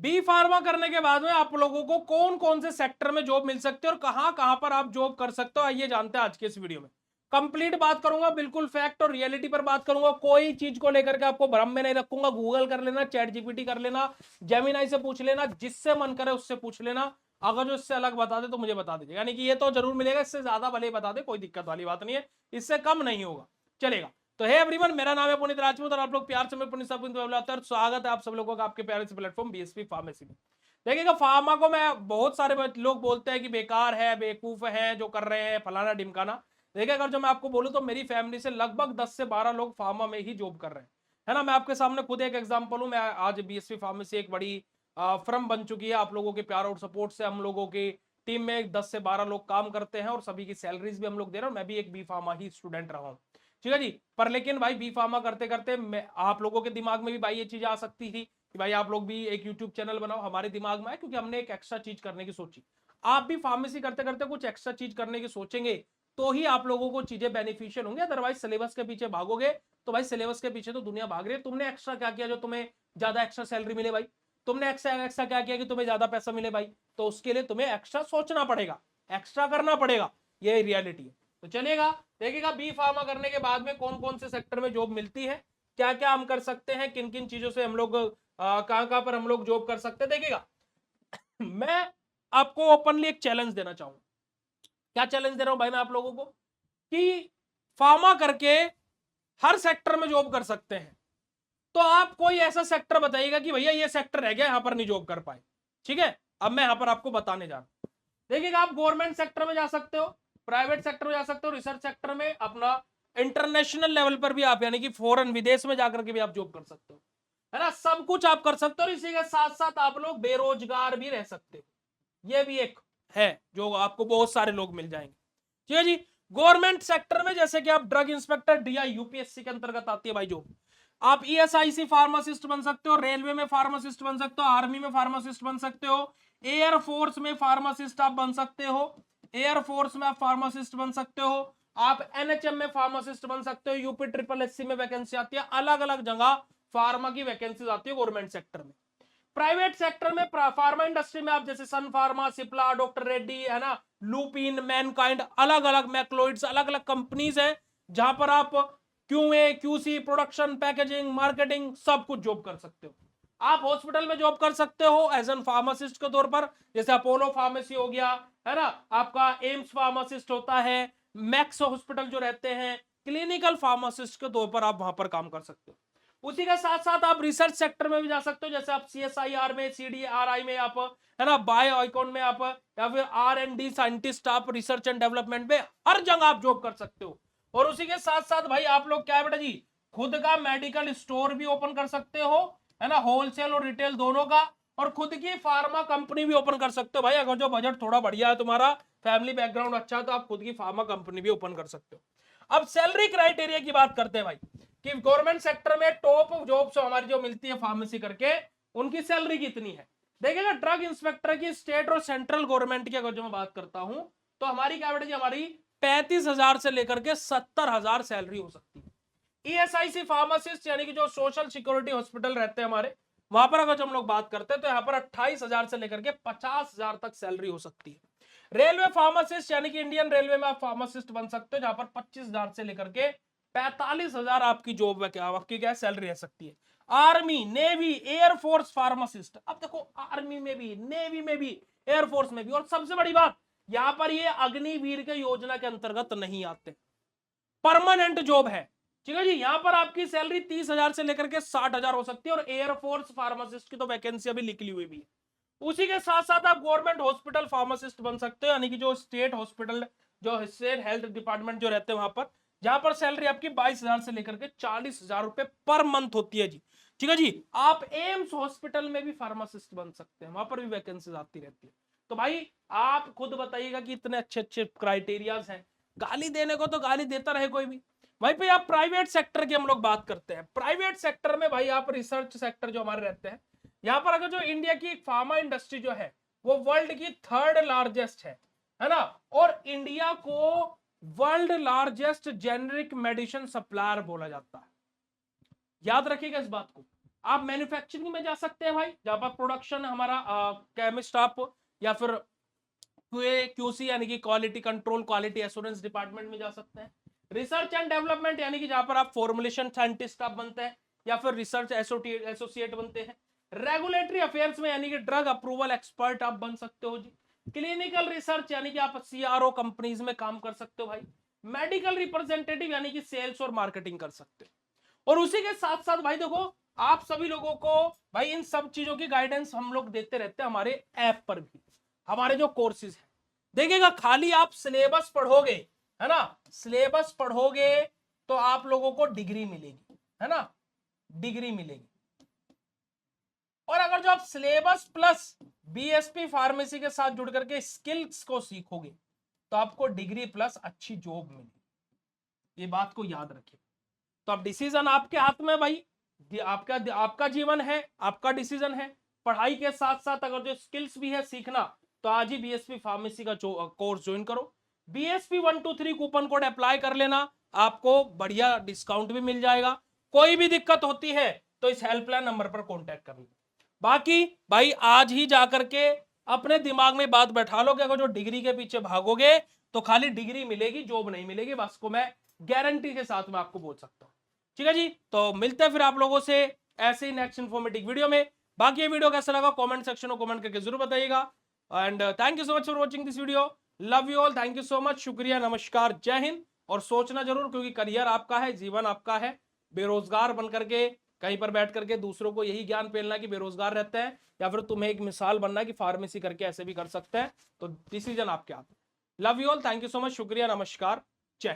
B pharma करने के बाद में आप लोगों को कौन कौन से सेक्टर में जॉब मिल सकती है और कहां कहां पर आप जॉब कर सकते हो, आइए जानते हैं आज के इस वीडियो में। कंप्लीट बात करूंगा, बिल्कुल फैक्ट और रियलिटी पर बात करूंगा, कोई चीज को लेकर के आपको भ्रम में नहीं रखूंगा। गूगल कर लेना, चैट जीपीटी कर लेना, जेमिनाई से पूछ लेना, जिससे मन करे उससे पूछ लेना। अगर जो इससे अलग बता दे तो मुझे बता दीजिए, यानी कि ये तो जरूर मिलेगा, इससे ज्यादा भले ही बता दे, कोई दिक्कत वाली बात नहीं है, इससे कम नहीं होगा, चलेगा। तो हे एवरीवन, मेरा नाम है पुनीत राजपूत और आप लोग प्यार से मैं पुनीत साहब बुलाते हैं और स्वागत है आप सब लोगों का आपके प्यारे से प्लेटफॉर्म बीएसपी फार्मेसी में। देखिएगा, फार्मा को मैं बहुत सारे लोग बोलते हैं कि बेकार है, बेवकूफ है जो कर रहे हैं, फलाना ढिमकाना। देखिए, अगर जो मैं आपको बोलूं तो मेरी फैमिली से लगभग 10 से 12 लोग फार्मा में ही जॉब कर रहे हैं, है ना। मैं आपके सामने खुद एक एग्जांपल हूं। मैं आज बीएसपी फार्मेसी एक बड़ी फर्म बन चुकी है। आप लोगों के प्यार और सपोर्ट से हम लोगों की टीम में 10 से 12 लोग काम करते हैं और सभी की सैलरीज भी हम लोग दे रहे हैं। मैं भी एक बी फार्मा ही स्टूडेंट रहा हूँ, ठीक है जी। पर लेकिन भाई बी फार्मा करते करते आप लोगों के दिमाग में भी भाई ये चीज आ सकती थी कि भाई आप लोग भी एक यूट्यूब चैनल बनाओ। हमारे दिमाग में है क्योंकि हमने एक एक्स्ट्रा चीज करने की सोची। आप भी फार्मेसी करते करते कुछ एक्स्ट्रा चीज करने की सोचेंगे तो ही आप लोगों को चीजें बेनिफिशियल होंगे। अदरवाइज सिलेबस के पीछे भागोगे तो भाई सिलेबस के पीछे तो दुनिया भाग रही है। तुमने एक्स्ट्रा क्या किया जो तुम्हें ज्यादा एक्स्ट्रा सैलरी मिले भाई? तुमने एक्स्ट्रा एक्स्ट्रा क्या किया कि तुम्हें ज्यादा पैसा मिले भाई? तो उसके लिए तुम्हें एक्स्ट्रा सोचना पड़ेगा, एक्स्ट्रा करना पड़ेगा, ये रियलिटी है। तो चलेगा, देखिएगा बी फार्मा करने के बाद में कौन कौन से सेक्टर में जॉब मिलती है, क्या क्या हम कर सकते हैं, किन किन चीजों से हम लोग कहां कहां पर हम लोग जॉब कर सकते हैं। देखिएगा, मैं आपको ओपनली एक चैलेंज देना चाहूंगा। क्या चैलेंज दे रहा हूं भाई मैं आप लोगों को कि फार्मा करके हर सेक्टर में जॉब कर सकते हैं। तो आप कोई ऐसा सेक्टर बताइएगा कि भैया ये सेक्टर रह गया, यहां पर नहीं जॉब कर पाए, ठीक है। अब मैं यहां पर आपको बताने जा रहा हूं। देखिएगा, आप गवर्नमेंट सेक्टर में जा सकते हो, प्राइवेट सेक्टर में जा सकते हो, रिसर्च सेक्टर में, अपना इंटरनेशनल लेवल पर भी आप यानी कि फॉरेन विदेश में जाकर के भी आप जॉब कर सकते हो, है ना। सब कुछ आप कर सकते हो और इसी के साथ साथ आप लोग बेरोजगार भी रह सकते हो। ये भी एक है जो आपको बहुत सारे लोग मिल जाएंगे, ठीक है जी। गवर्नमेंट सेक्टर में जैसे कि आप ड्रग इंस्पेक्टर डीआई यूपीएससी के अंतर्गत आती है भाई जॉब। आप ईएसआईसी फार्मासिस्ट बन सकते हो, रेलवे में फार्मासिस्ट बन सकते हो, आर्मी में फार्मासिस्ट बन सकते हो, एयर फोर्स में फार्मासिस्ट आप बन सकते हो, एयर फोर्स में आप फार्मासिस्ट बन सकते हो, आप एनएचएम में फार्मासिस्ट बन सकते हो, यूपी ट्रिपल एससी में वैकेंसी आती है, अलग अलग जगह फार्मा की वैकेंसी आती है गवर्नमेंट सेक्टर में। प्राइवेट सेक्टर में फार्मा इंडस्ट्री में आप जैसे सन फार्मा, सिप्ला, डॉक्टर रेड्डी, है ना, लुपिन, मैनकाइंड, अलग अलग मैक्लोइड्स, अलग अलग कंपनीज हैं जहां पर आप QA, QC, production, packaging, marketing सब कुछ जॉब कर सकते हो। आप हॉस्पिटल में जॉब कर सकते हो एज एन फार्मासिस्ट के तौर पर, जैसे अपोलो फार्मेसी हो गया, है ना, आपका एम्स फार्मासिस्ट होता है, मैक्स हॉस्पिटल जो रहते हैं, क्लिनिकल फार्मासिस्ट के तौर पर आप वहां पर काम कर सकते हो। उसी के साथ साथ आप रिसर्च सेक्टर में भी जा सकते हो, जैसे आप सीएसआईआर में, सीडीआरआई में आप, है ना, बायो आइकॉन में आप, या फिर आर&डी साइंटिस्ट आप रिसर्च एंड डेवलपमेंट में, हर जगह आप जॉब कर सकते हो। और उसी के साथ साथ भाई आप लोग क्या है बेटा जी, खुद का मेडिकल स्टोर भी ओपन कर सकते हो, है ना, होलसेल और रिटेल दोनों का, और खुद की फार्मा कंपनी भी ओपन कर सकते हो भाई। अगर जो बजट थोड़ा बढ़िया है, तुम्हारा फैमिली बैकग्राउंड अच्छा है, तो आप खुद की फार्मा कंपनी भी ओपन कर सकते हो। अब सैलरी क्राइटेरिया की बात करते हैं भाई कि गवर्नमेंट सेक्टर में टॉप जॉब्स हमारी जो मिलती है फार्मेसी करके, उनकी सैलरी कितनी है। देखिएगा, ड्रग इंस्पेक्टर की स्टेट और सेंट्रल गवर्नमेंट की अगर जो मैं बात करता हूं तो हमारी क्या बेटा जी, हमारी 35,000 से लेकर के 70,000 सैलरी हो सकती है। ईएसआईसी फार्मासिस्ट यानी कि जो सोशल सिक्योरिटी हॉस्पिटल रहते हैं हमारे, वहां पर अगर हम लोग बात करते हैं तो यहाँ पर 28,000 से लेकर के 50,000 तक सैलरी हो सकती है। रेलवे फार्मासिस्ट यानी कि इंडियन रेलवे में आप फार्मासिस्ट बन सकते हो, जहां पर 25,000 से लेकर के 45,000 आपकी जॉब आपकी क्या सैलरी रह सकती है। आर्मी, नेवी, एयरफोर्स फार्मासिस्ट, अब देखो आर्मी में भी, नेवी में भी, एयरफोर्स में भी, और सबसे बड़ी बात यहां पर ये अग्निवीर के योजना के अंतर्गत नहीं आते, परमानेंट जॉब है, ठीक है जी। यहां पर आपकी सैलरी 30,000 से लेकर के 60,000 हो सकती है, और एयरफोर्स फार्मासिस्ट की तो वैकेंसी अभी निकली हुई भी है। उसी के साथ साथ आप गवर्नमेंट हॉस्पिटल फार्मासिस्ट बन सकते हो, यानी कि जो स्टेट हॉस्पिटल, जो स्टेट हेल्थ डिपार्टमेंट जो रहते हैं वहां पर, जहां पर सैलरी आपकी 22,000 से लेकर के 40,000 रुपए पर मंथ होती है जी, ठीक है जी। आप एम्स हॉस्पिटल में भी फार्मासिस्ट बन सकते हैं, वहां पर भी वैकेंसीज आती रहती है। तो भाई आप खुद बताइएगा कि इतने अच्छे अच्छे क्राइटेरियाज हैं, गाली देने को तो गाली देता रहे कोई भी। भाई भाई आप प्राइवेट सेक्टर की हम लोग बात करते हैं, प्राइवेट सेक्टर में भाई आप रिसर्च सेक्टर जो हमारे रहते हैं, यहां पर अगर जो इंडिया की फार्मा इंडस्ट्री जो है वो वर्ल्ड की 3rd लार्जेस्ट है ना, और इंडिया को world largest generic medicine supplier बोला जाता है। याद रखिएगा इस बात को, आप मैन्युफैक्चरिंग में जा सकते हैं भाई, जहां पर प्रोडक्शन हमारा केमिस्ट आप, या फिर QC यानी कि quality control quality assurance department में जा सकते हैं। रिसर्च एंड डेवलपमेंट यानी कि जहां पर आप फॉर्मुलेशन साइंटिस्ट आप बनते हैं या फिर रिसर्च एसोसिएट बनते हैं। रेगुलेटरी अफेयर्स में यानी कि ड्रग अप्रूवल एक्सपर्ट आप बन सकते हो जी। क्लिनिकल रिसर्च यानी कि आप CRO कंपनीज में काम कर सकते हो भाई। मेडिकल रिप्रेजेंटेटिव यानी कि सेल्स और मार्केटिंग कर सकते हो। और उसी के साथ साथ भाई देखो, आप सभी लोगों को भाई इन सब चीजों की गाइडेंस हम लोग देते रहते हैं हमारे ऐप पर भी, हमारे जो कोर्सेज है। देखिएगा, खाली आप सिलेबस पढ़ोगे, है ना, सिलेबस पढ़ोगे तो आप लोगों को डिग्री मिलेगी, है ना, डिग्री मिलेगी। और अगर जो आप सिलेबस प्लस BSP फार्मेसी के साथ जुड़ करके स्किल्स को सीखोगे तो आपको डिग्री प्लस अच्छी जॉब मिलेगी। ये बात को याद रखिए। तो अब डिसीजन आपके हाथ में भाई, आपका जीवन है, आपका डिसीजन है। पढ़ाई के साथ साथ अगर जो स्किल्स भी है सीखना, तो आज ही BSP फार्मेसी का कोर्स ज्वाइन करो। BSP 123 कूपन कोड अप्लाई कर लेना, आपको बढ़िया डिस्काउंट भी मिल जाएगा। कोई भी दिक्कत होती है तो इस हेल्पलाइन नंबर पर कॉन्टैक्ट करना। बाकी भाई आज ही जाकर के अपने दिमाग में बात बैठा लो कि अगर जो डिग्री के पीछे भागोगे तो खाली डिग्री मिलेगी, जॉब नहीं मिलेगी। बस को मैं गारंटी के साथ में आपको बोल सकता हूं। ठीक है जी, तो मिलते हैं फिर आप लोगों से ऐसे ही नेक्स्ट इन्फॉर्मेटिव वीडियो में। बाकी ये वीडियो कैसा लगा कमेंट सेक्शन में कमेंट करके जरूर बताइएगा। And thank you so much for watching this video. Love you all, thank you so much, शुक्रिया, नमस्कार, जय हिंद। और सोचना जरूर, क्योंकि करियर आपका है, जीवन आपका है। बेरोजगार बन करके कहीं पर बैठ करके दूसरों को यही ज्ञान फैलना कि बेरोजगार रहते हैं, या फिर तुम्हें एक मिसाल बनना कि फार्मेसी करके ऐसे भी कर सकते हैं, तो डिसीजन आपके हाथ में। Love you all, thank you so much, शुक्रिया, नमस्कार।